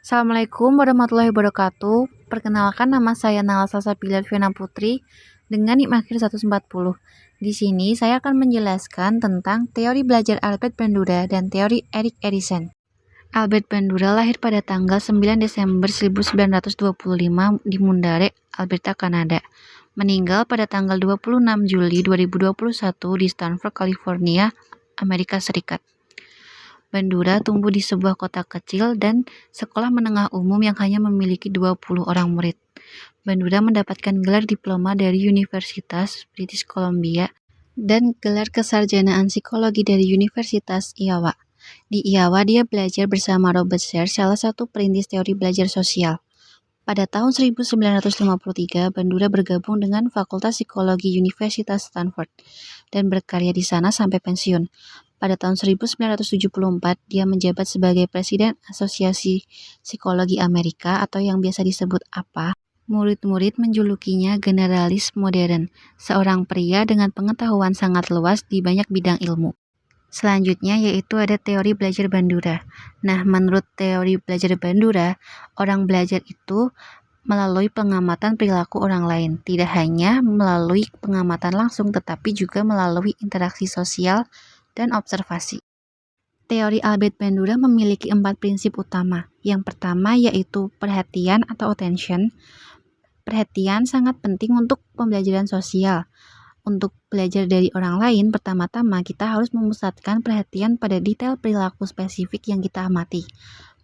Assalamualaikum warahmatullahi wabarakatuh. Perkenalkan, nama saya Nala Salsabila Fiona Putri dengan NIM akhir 140. Di sini saya akan menjelaskan tentang teori belajar Albert Bandura dan teori Erik Erikson. Albert Bandura lahir pada tanggal 9 Desember 1925 di Mundare, Alberta, Kanada. Meninggal pada tanggal 26 Juli 2021 di Stanford, California, Amerika Serikat. Bandura tumbuh di sebuah kota kecil dan sekolah menengah umum yang hanya memiliki 20 orang murid. Bandura mendapatkan gelar diploma dari Universitas British Columbia dan gelar kesarjanaan psikologi dari Universitas Iowa. Di Iowa, dia belajar bersama Robert Serre, salah satu perintis teori belajar sosial. Pada tahun 1953, Bandura bergabung dengan Fakultas Psikologi Universitas Stanford dan berkarya di sana sampai pensiun. Pada tahun 1974, dia menjabat sebagai Presiden Asosiasi Psikologi Amerika atau yang biasa disebut APA. Murid-murid menjulukinya generalis modern, seorang pria dengan pengetahuan sangat luas di banyak bidang ilmu. Selanjutnya yaitu ada teori belajar Bandura. Nah, menurut teori belajar Bandura, orang belajar itu melalui pengamatan perilaku orang lain, tidak hanya melalui pengamatan langsung tetapi juga melalui interaksi sosial dan observasi. Teori Albert Bandura memiliki 4 prinsip utama. Yang pertama yaitu perhatian atau attention. Perhatian sangat penting untuk pembelajaran sosial. Untuk belajar dari orang lain, pertama-tama kita harus memusatkan perhatian pada detail perilaku spesifik yang kita amati.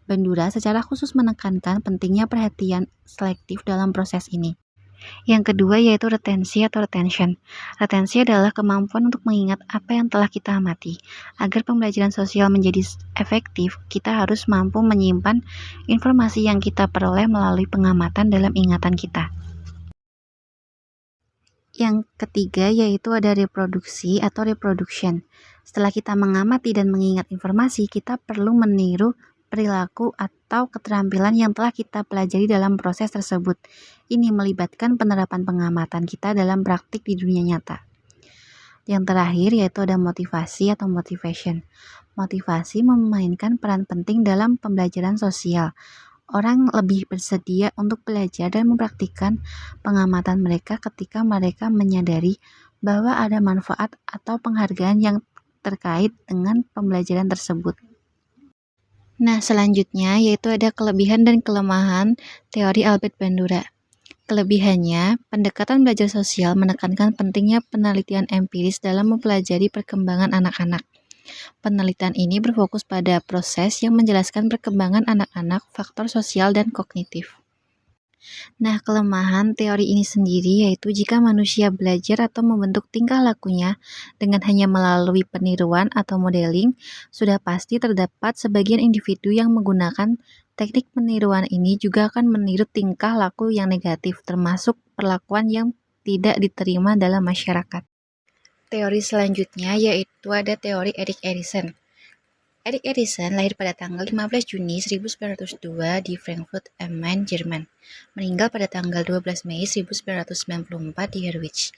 Bandura secara khusus menekankan pentingnya perhatian selektif dalam proses ini. Yang kedua yaitu retensi atau retention. Retensi adalah kemampuan untuk mengingat apa yang telah kita amati. Agar pembelajaran sosial menjadi efektif, kita harus mampu menyimpan informasi yang kita peroleh melalui pengamatan dalam ingatan kita. Yang ketiga yaitu ada reproduksi atau reproduction. Setelah kita mengamati dan mengingat informasi, kita perlu meniru perilaku atau keterampilan yang telah kita pelajari dalam proses tersebut. Ini melibatkan penerapan pengamatan kita dalam praktik di dunia nyata. Yang terakhir yaitu ada motivasi atau motivation. Motivasi memainkan peran penting dalam pembelajaran sosial. Orang lebih bersedia untuk belajar dan mempraktikkan pengamatan mereka ketika mereka menyadari bahwa ada manfaat atau penghargaan yang terkait dengan pembelajaran tersebut. Nah, selanjutnya yaitu ada kelebihan dan kelemahan teori Albert Bandura. Kelebihannya, pendekatan belajar sosial menekankan pentingnya penelitian empiris dalam mempelajari perkembangan anak-anak. Penelitian ini berfokus pada proses yang menjelaskan perkembangan anak-anak, faktor sosial, dan kognitif. Nah, kelemahan teori ini sendiri yaitu jika manusia belajar atau membentuk tingkah lakunya dengan hanya melalui peniruan atau modeling, sudah pasti terdapat sebagian individu yang menggunakan teknik peniruan ini juga akan meniru tingkah laku yang negatif, termasuk perlakuan yang tidak diterima dalam masyarakat. Teori selanjutnya yaitu ada teori Erik Erikson. Erik Erikson lahir pada tanggal 15 Juni 1902 di Frankfurt am Main, Jerman. Meninggal pada tanggal 12 Mei 1994 di Harwich.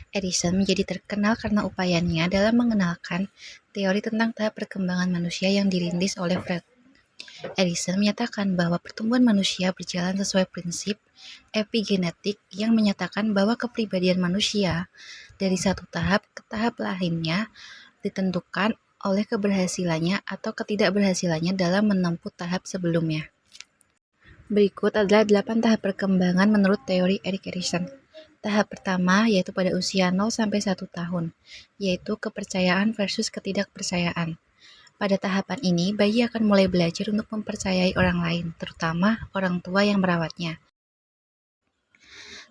Erikson menjadi terkenal karena upayanya dalam mengenalkan teori tentang tahap perkembangan manusia yang dirintis oleh Freud. Erikson menyatakan bahwa pertumbuhan manusia berjalan sesuai prinsip epigenetik yang menyatakan bahwa kepribadian manusia dari satu tahap ke tahap lainnya ditentukan oleh keberhasilannya atau ketidakberhasilannya dalam menempuh tahap sebelumnya. Berikut adalah 8 tahap perkembangan menurut teori Erik Erikson. Tahap pertama yaitu pada usia 0 sampai 1 tahun, yaitu kepercayaan versus ketidakpercayaan. Pada tahapan ini, bayi akan mulai belajar untuk mempercayai orang lain, terutama orang tua yang merawatnya.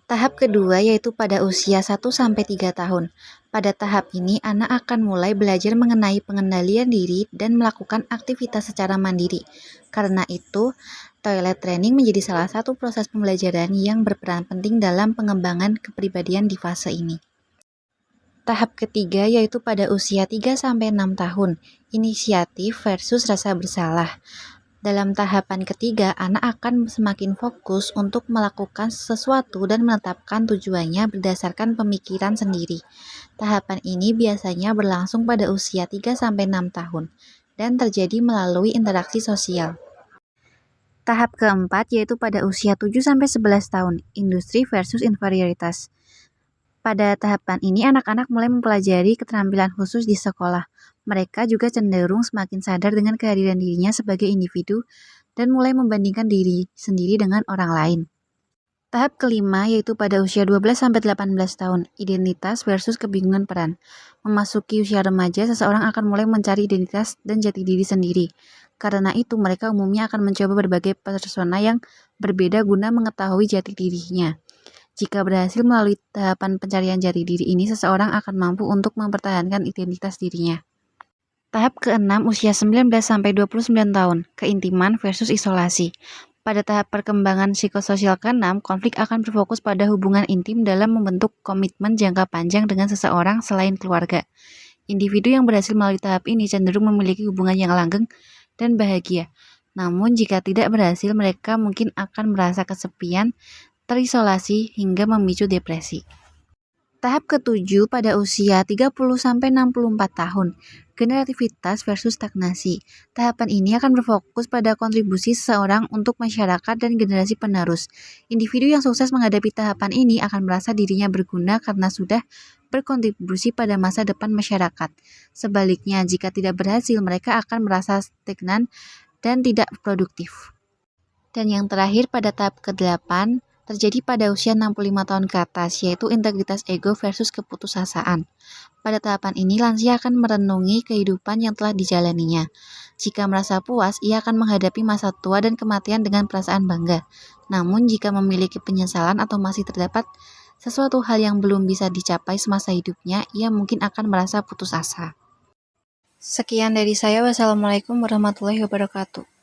Tahap kedua yaitu pada usia 1-3 tahun. Pada tahap ini, anak akan mulai belajar mengenai pengendalian diri dan melakukan aktivitas secara mandiri. Karena itu, toilet training menjadi salah satu proses pembelajaran yang berperan penting dalam pengembangan kepribadian di fase ini. Tahap ketiga yaitu pada usia 3-6 tahun, inisiatif versus rasa bersalah. Dalam tahapan ketiga, anak akan semakin fokus untuk melakukan sesuatu dan menetapkan tujuannya berdasarkan pemikiran sendiri. Tahapan ini biasanya berlangsung pada usia 3-6 tahun dan terjadi melalui interaksi sosial. Tahap keempat yaitu pada usia 7-11 tahun, industri versus inferioritas. Pada tahapan ini, anak-anak mulai mempelajari keterampilan khusus di sekolah. Mereka juga cenderung semakin sadar dengan kehadiran dirinya sebagai individu dan mulai membandingkan diri sendiri dengan orang lain. Tahap kelima yaitu pada usia 12-18 tahun, identitas versus kebingungan peran. Memasuki usia remaja, seseorang akan mulai mencari identitas dan jati diri sendiri. Karena itu, mereka umumnya akan mencoba berbagai persona yang berbeda guna mengetahui jati dirinya. Jika berhasil melalui tahapan pencarian jati diri ini, seseorang akan mampu untuk mempertahankan identitas dirinya. Tahap keenam, usia 19-29 tahun, keintiman versus isolasi. Pada tahap perkembangan psikososial ke-6, konflik akan berfokus pada hubungan intim dalam membentuk komitmen jangka panjang dengan seseorang selain keluarga. Individu yang berhasil melalui tahap ini cenderung memiliki hubungan yang langgeng dan bahagia. Namun jika tidak berhasil, mereka mungkin akan merasa kesepian, terisolasi, hingga memicu depresi. Tahap ketujuh pada usia 30-64 tahun, generativitas versus stagnasi. Tahapan ini akan berfokus pada kontribusi seseorang untuk masyarakat dan generasi penerus. Individu yang sukses menghadapi tahapan ini akan merasa dirinya berguna karena sudah berkontribusi pada masa depan masyarakat. Sebaliknya, jika tidak berhasil, mereka akan merasa stagnan dan tidak produktif. Dan yang terakhir pada tahap ke-8, terjadi pada usia 65 tahun ke atas, yaitu integritas ego versus keputusasaan. Pada tahapan ini, lansia akan merenungi kehidupan yang telah dijalaninya. Jika merasa puas, ia akan menghadapi masa tua dan kematian dengan perasaan bangga. Namun, jika memiliki penyesalan atau masih terdapat sesuatu hal yang belum bisa dicapai semasa hidupnya, ia mungkin akan merasa putus asa. Sekian dari saya. Wassalamualaikum warahmatullahi wabarakatuh.